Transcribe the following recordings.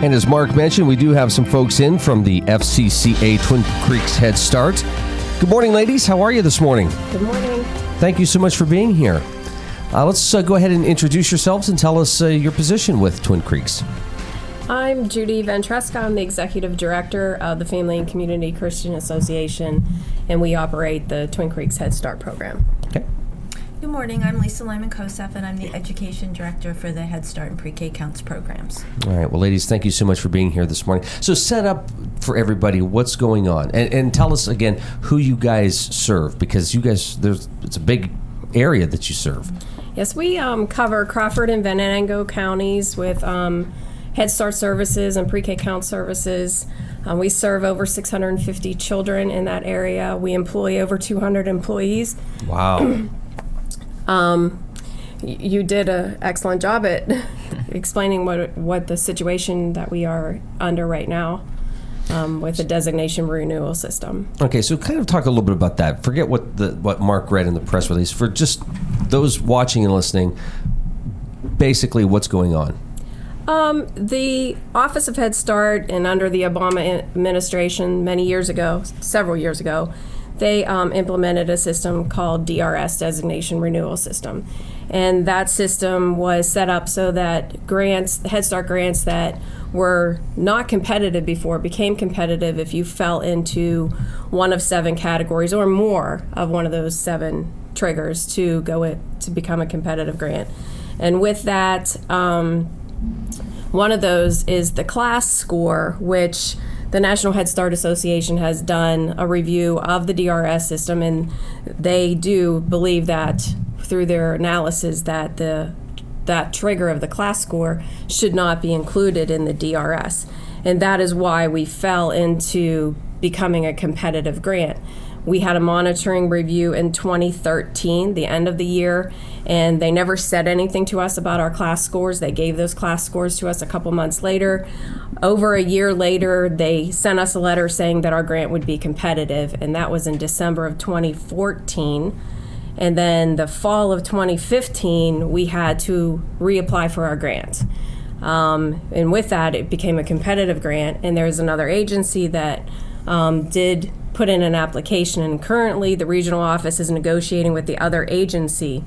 And as Mark mentioned, we do have some folks in from the FCCA Twin Creeks Head Start. Good morning, ladies. How are you this morning? Good morning. Thank you so much for being here. Let's go ahead and introduce yourselves and tell us your position with Twin Creeks. I'm Judy Ventresca. I'm the Executive Director of the Family and Community Christian Association, and we operate the Twin Creeks Head Start program. Okay. Good morning. I'm Lisa Lyman-Kosef, and I'm the Education Director for the Head Start and Pre-K Counts programs. All right. Well, ladies, thank you so much for being here this morning. So set up for everybody what's going on, and tell us again who you guys serve, because you guys, it's a big area that you serve. Yes, we cover Crawford and Venango counties with Head Start services and Pre-K Count services. We serve over 650 children in that area. We employ over 200 employees. Wow. You did an excellent job at explaining what the situation that we are under right now with the designation renewal system. Okay, so kind of talk a little bit about that. Forget what Mark read in the press release. For just those watching and listening, basically what's going on? The Office of Head Start, and under the Obama administration several years ago, they implemented a system called DRS, Designation Renewal System. And that system was set up so that Head Start grants that were not competitive before became competitive if you fell into one of 7 categories or more of one of those 7 triggers to become a competitive grant. And with that, one of those is the class score, which the National Head Start Association has done a review of the DRS system, and they do believe that through their analysis that that trigger of the class score should not be included in the DRS. And that is why we fell into becoming a competitive grant. We had a monitoring review in 2013, the end of the year, and they never said anything to us about our class scores. They gave those class scores to us a couple months later. Over a year later, they sent us a letter saying that our grant would be competitive, and that was in December of 2014. And then the fall of 2015, we had to reapply for our grant. And with that, it became a competitive grant, and there's another agency that did put in an application, and currently the regional office is negotiating with the other agency.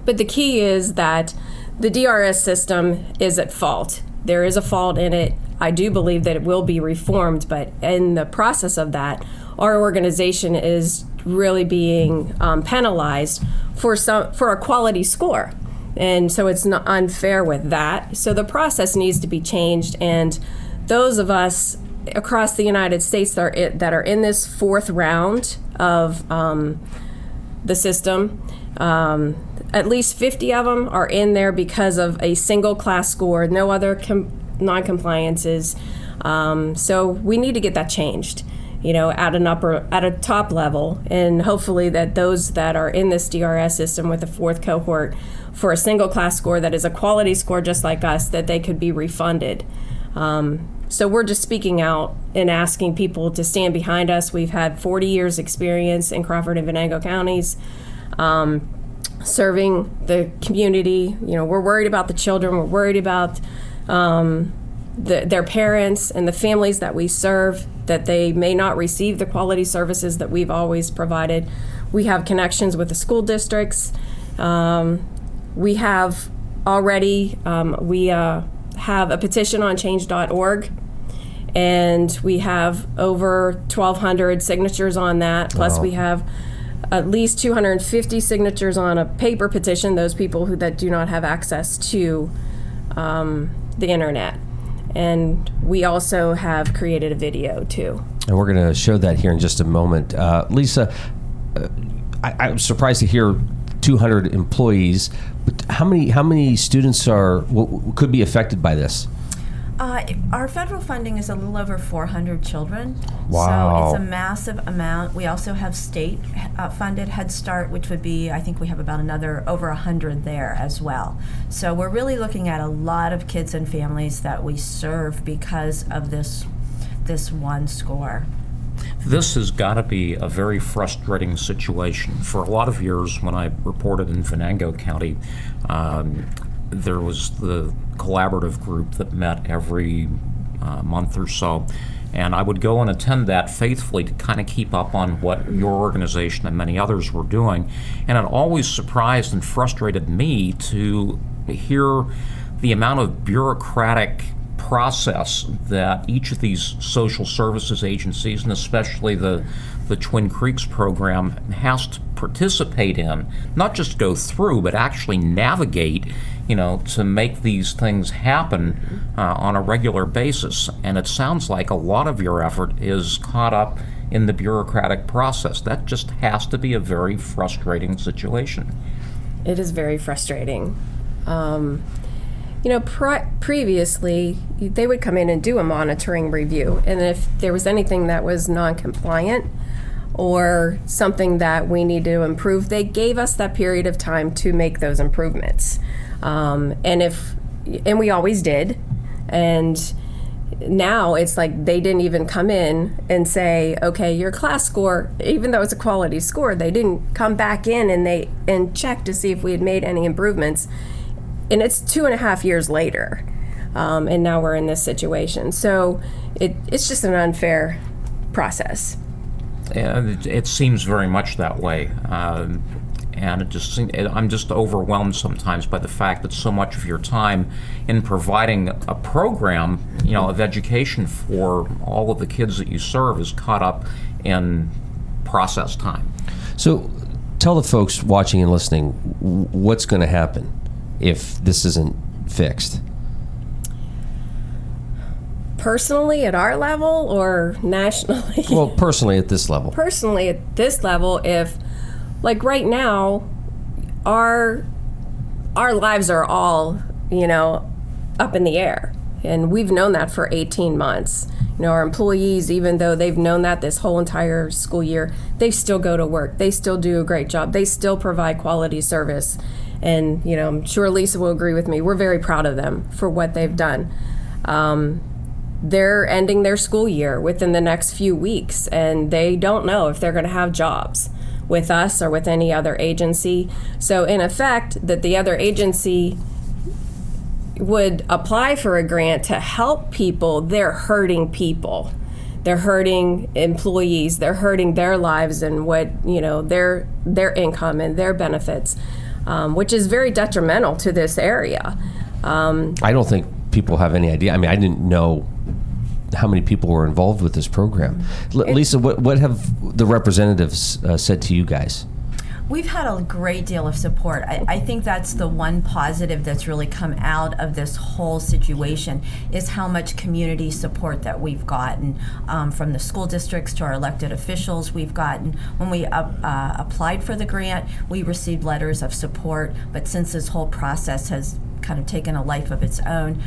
But the key is that the DRS system is at fault. There is a fault in it. I do believe that it will be reformed, but in the process of that, our organization is really being penalized for a quality score. And so it's not unfair with that. So the process needs to be changed, and those of us across the United States that are in this 4th round of the system, at least 50 of them are in there because of a single class score, no other non-compliances. So we need to get that changed, at a top level, and hopefully that those that are in this DRS system with the 4th cohort for a single class score that is a quality score just like us, that they could be refunded. So we're just speaking out and asking people to stand behind us. We've had 40 years experience in Crawford and Venango counties serving the community. We're worried about the children. We're worried about their parents and the families that we serve, that they may not receive the quality services that we've always provided. We have connections with the school districts. We have already, we have a petition on change.org, and we have over 1,200 signatures on that. Plus, we have at least 250 signatures on a paper petition, those people that do not have access to the internet. And we also have created a video, too. And we're going to show that here in just a moment. Lisa, I'm surprised to hear 200 employees, but how many students could be affected by this? Our federal funding is a little over 400 children. Wow. So it's a massive amount. We also have state funded Head Start, which would be, I think we have about another over 100 there as well. So we're really looking at a lot of kids and families that we serve because of this one score. This has got to be a very frustrating situation. For a lot of years when I reported in Venango County, there was the collaborative group that met every month or so. And I would go and attend that faithfully to kind of keep up on what your organization and many others were doing. And it always surprised and frustrated me to hear the amount of bureaucratic process that each of these social services agencies, and especially the Twin Creeks program, has to participate in, not just go through, but actually navigate, to make these things happen on a regular basis. And it sounds like a lot of your effort is caught up in the bureaucratic process. That just has to be a very frustrating situation. It is very frustrating. Previously, they would come in and do a monitoring review, and if there was anything that was non-compliant or something that we need to improve, they gave us that period of time to make those improvements. And we always did. And now it's like they didn't even come in and say, okay, your class score, even though it's a quality score, they didn't come back in and check to see if we had made any improvements. And it's 2.5 years later, and now we're in this situation. So it's just an unfair process. And it seems very much that way. And I'm just overwhelmed sometimes by the fact that so much of your time in providing a program, of education for all of the kids that you serve is caught up in process time. So tell the folks watching and listening what's going to happen if this isn't fixed. Personally at our level or nationally? Well, personally at this level. Personally at this level, if, like right now, our lives are all, up in the air. And we've known that for 18 months. Our employees, even though they've known that this whole entire school year, they still go to work. They still do a great job. They still provide quality service. And, I'm sure Lisa will agree with me. We're very proud of them for what they've done. They're ending their school year within the next few weeks, and they don't know if they're going to have jobs with us or with any other agency. So in effect, that the other agency would apply for a grant to help people, they're hurting people. They're hurting employees. They're hurting their lives and what, their income and their benefits, which is very detrimental to this area. I don't think people have any idea. I mean, I didn't know how many people were involved with this program. Lisa, what have the representatives said to you guys? We've had a great deal of support. I think that's the one positive that's really come out of this whole situation is how much community support that we've gotten from the school districts to our elected officials. We've gotten, when we applied for the grant, we received letters of support, but since this whole process has kind of taken a life of its own,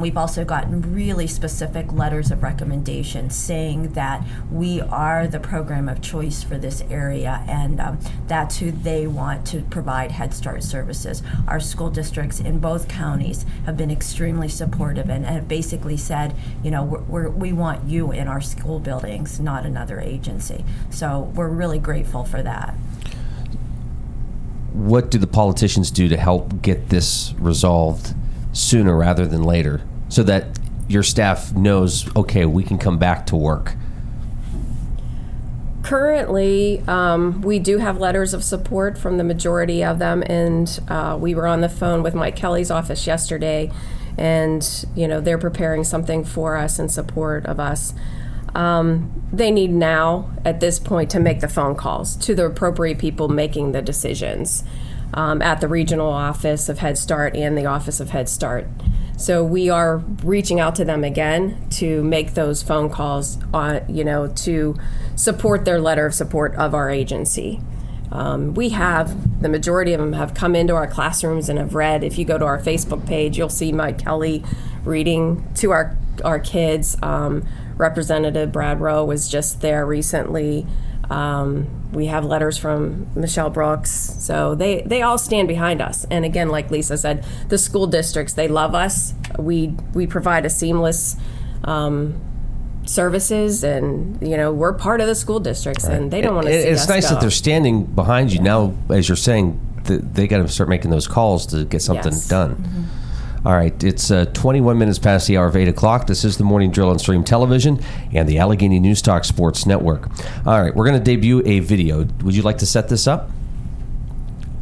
we've also gotten really specific letters of recommendation saying that we are the program of choice for this area, and that's who they want to provide Head Start services. Our school districts in both counties have been extremely supportive and have basically said, we want you in our school buildings, not another agency. So we're really grateful for that. What do the politicians do to help get this resolved sooner rather than later so that your staff knows, okay, we can come back to work? Currently, we do have letters of support from the majority of them, and we were on the phone with Mike Kelly's office yesterday, and they're preparing something for us in support of us. They need now, at this point, to make the phone calls to the appropriate people making the decisions at the regional office of Head Start and the office of Head Start. So we are reaching out to them again to make those phone calls, to support their letter of support of our agency. The majority of them have come into our classrooms and have read. If you go to our Facebook page, you'll see Mike Kelly reading to our kids. Representative Brad Rowe was just there recently. We have letters from Michelle Brooks. So they all stand behind us. And again, like Lisa said, the school districts, they love us. We provide a seamless services, and we're part of the school districts, right. And they don't want to see us It's nice go. that they're standing behind you now, as you're saying, they got to start making those calls to get something done. All right, it's 21 minutes past the hour of 8 o'clock. This is the Morning Drill on Stream Television and the Allegheny News Talk Sports Network. All right, we're going to debut a video. Would you like to set this up?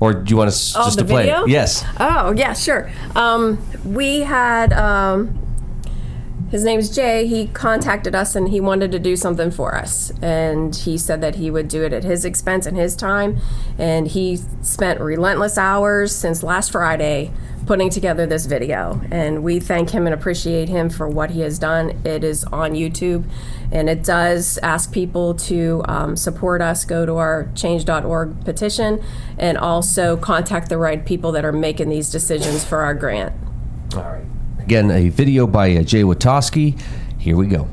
Or do you want us just to play video? it? Yes. Oh, yeah, sure. We had, his name's Jay. He contacted us and he wanted to do something for us. And he said that he would do it at his expense and his time. And he spent relentless hours since last Friday putting together this video. And we thank him and appreciate him for what he has done. It is on YouTube. And it does ask people to support us, go to our change.org petition, and also contact the right people that are making these decisions for our grant. All right. Again, a video by Jay Witowski. Here we go.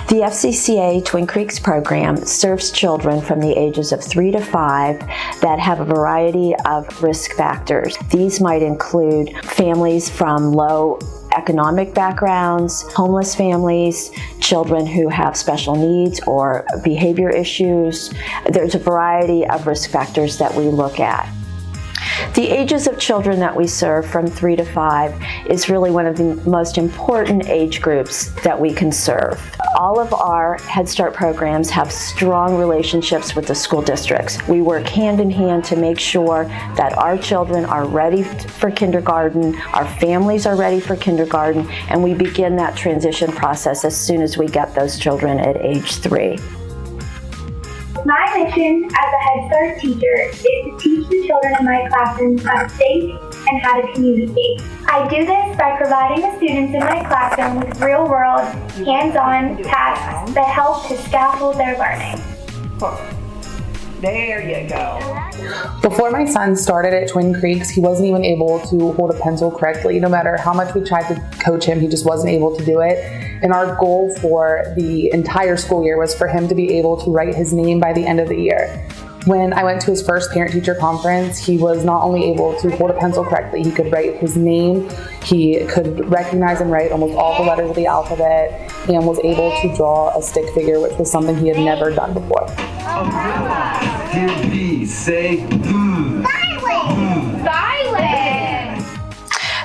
The FCCA Twin Creeks program serves children from the ages of 3 to 5 that have a variety of risk factors. These might include families from low economic backgrounds, homeless families, children who have special needs or behavior issues. There's a variety of risk factors that we look at. The ages of children that we serve from 3 to 5 is really one of the most important age groups that we can serve. All of our Head Start programs have strong relationships with the school districts. We work hand in hand to make sure that our children are ready for kindergarten, our families are ready for kindergarten, and we begin that transition process as soon as we get those children at age 3. My mission as a Head Start teacher is to teach the children in my classroom how to think and how to communicate. I do this by providing the students in my classroom with real-world, hands-on tasks that help to scaffold their learning. There you go. Before my son started at Twin Creeks, he wasn't even able to hold a pencil correctly. No matter how much we tried to coach him, he just wasn't able to do it. And our goal for the entire school year was for him to be able to write his name by the end of the year. When I went to his first parent-teacher conference, he was not only able to hold a pencil correctly, he could write his name, he could recognize and write almost all the letters of the alphabet, and was able to draw a stick figure, which was something he had never done before. Hear B, say Silence! Silence!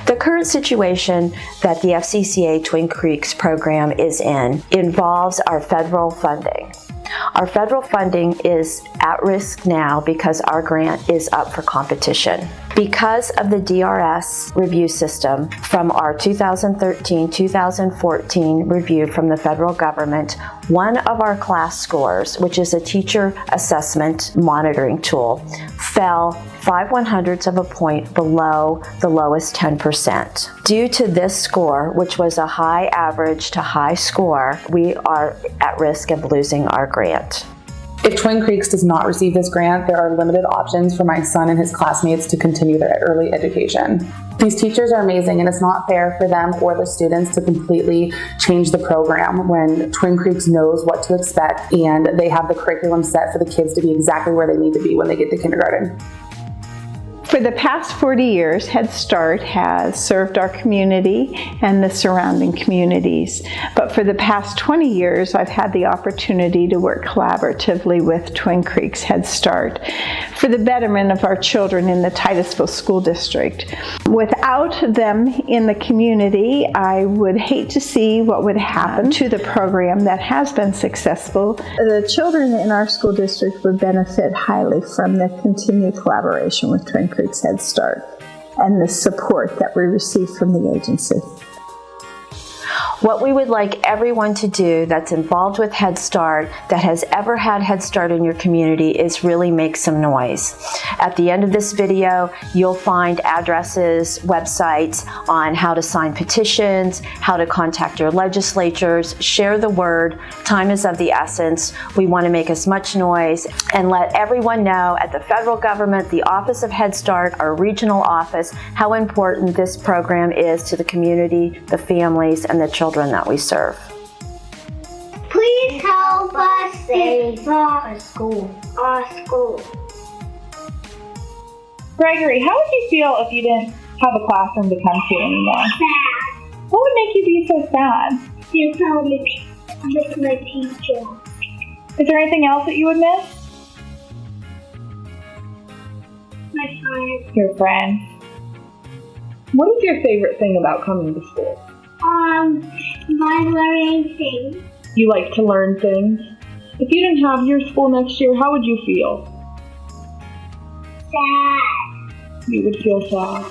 The current situation that the FCCA Twin Creeks program is in involves our federal funding. Our federal funding is at risk now because our grant is up for competition. Because of the DRS review system from our 2013-2014 review from the federal government, one of our class scores, which is a teacher assessment monitoring tool, fell 5/100ths of a point below the lowest 10%. Due to this score, which was a high average to high score, we are at risk of losing our grant. If Twin Creeks does not receive this grant, there are limited options for my son and his classmates to continue their early education. These teachers are amazing, and it's not fair for them or the students to completely change the program when Twin Creeks knows what to expect and they have the curriculum set for the kids to be exactly where they need to be when they get to kindergarten. For the past 40 years, Head Start has served our community and the surrounding communities. But for the past 20 years, I've had the opportunity to work collaboratively with Twin Creeks Head Start for the betterment of our children in the Titusville School District. Without them in the community, I would hate to see what would happen to the program that has been successful. The children in our school district would benefit highly from the continued collaboration with Twin Creeks Head Start and the support that we receive from the agency. What we would like everyone to do that's involved with Head Start, that has ever had Head Start in your community, is really make some noise. At the end of this video, you'll find addresses, websites on how to sign petitions, how to contact your legislatures, share the word. Time is of the essence. We want to make as much noise and let everyone know at the federal government, the Office of Head Start, our regional office, how important this program is to the community, the families, and the children that we serve. Please help us save our school. Gregory, how would you feel if you didn't have a classroom to come to anymore? Sad. What would make you be so sad? If I would miss my teacher. Is there anything else that you would miss? My friends. Your friends. What is your favorite thing about coming to school? My learning things. You like to learn things. If you didn't have your school next year, how would you feel? Sad. You would feel sad.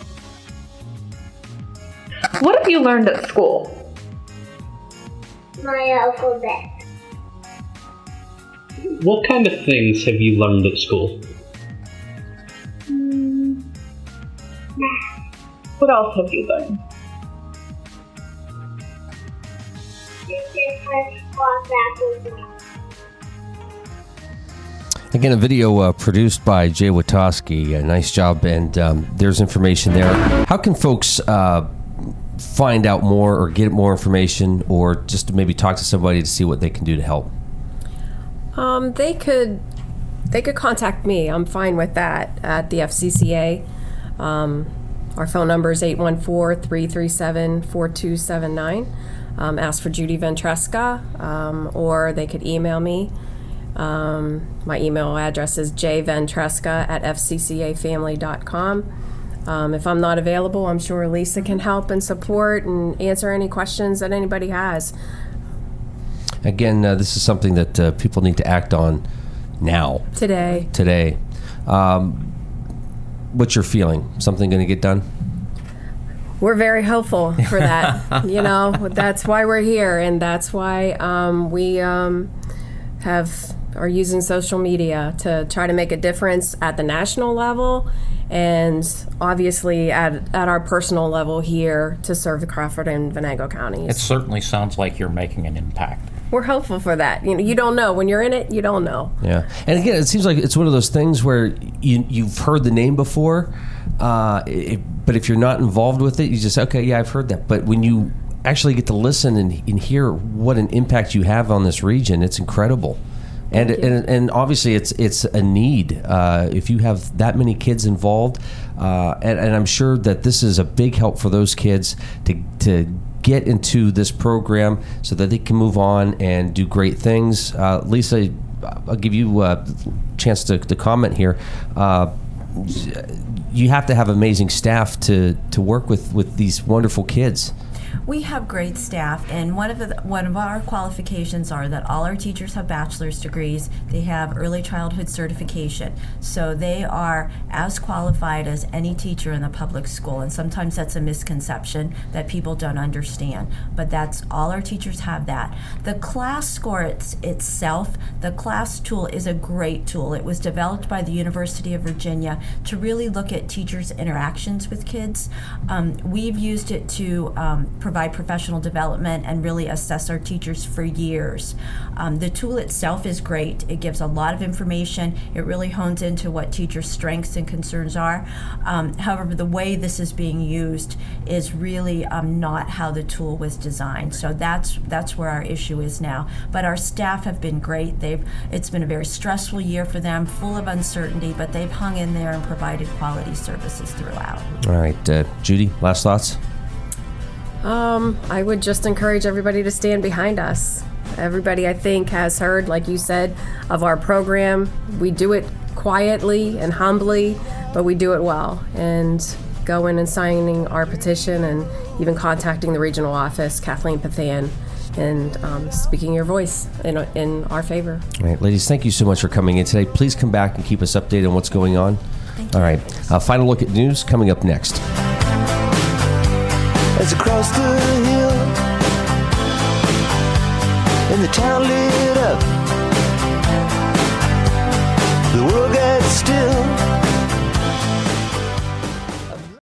What have you learned at school? My alphabet. What kind of things have you learned at school? Math. What else have you learned? Again, a video produced by Jay Witoski. Nice job, and there's information there. How can folks find out more or get more information, or just maybe talk to somebody to see what they can do to help? They could contact me. I'm fine with that at the FCCA. Our phone number is 814-337-4279. Ask for Judy Ventresca, or they could email me. My email address is jventresca@fccafamily.com. If I'm not available, I'm sure Lisa can help and support and answer any questions that anybody has. Again, this is something that people need to act on now. Today. What's your feeling? Something going to get done? We're very hopeful for that. That's why we're here, and that's why we are using social media to try to make a difference at the national level, and obviously at our personal level here to serve the Crawford and Venango counties. It certainly sounds like you're making an impact. We're hopeful for that. You don't know. When you're in it, you don't know. Yeah. And again, it seems like it's one of those things where you've heard the name before, but if you're not involved with it, you just, okay, yeah, I've heard that. But when you actually get to listen and hear what an impact you have on this region, it's incredible. And obviously it's a need if you have that many kids involved, and I'm sure that this is a big help for those kids to get into this program so that they can move on and do great things. Lisa, I'll give you a chance to comment here. You have to have amazing staff to work with these wonderful kids. We have great staff, and one of our qualifications are that all our teachers have bachelor's degrees. They have early childhood certification, so they are as qualified as any teacher in the public school. And sometimes that's a misconception that people don't understand, but that's all our teachers have that. The class score itself, the class tool is a great tool. It was developed by the University of Virginia to really look at teachers' interactions with kids. We've used it to provide professional development and really assess our teachers for years. The tool itself is great. It gives a lot of information. It really hones into what teachers' strengths and concerns are. However, the way this is being used is really not how the tool was designed. So that's where our issue is now. But our staff have been great. It's been a very stressful year for them, full of uncertainty, but they've hung in there and provided quality services throughout. All right, Judy, last thoughts? I would just encourage everybody to stand behind us. Everybody, I think, has heard, like you said, of our program. We do it quietly and humbly, but we do it well. And going and signing our petition and even contacting the regional office, Kathleen Pathan, and speaking your voice in our favor. All right, ladies, thank you so much for coming in today. Please come back and keep us updated on what's going on. Thank you. All right, final look at news coming up next. As across the hill and the town lit up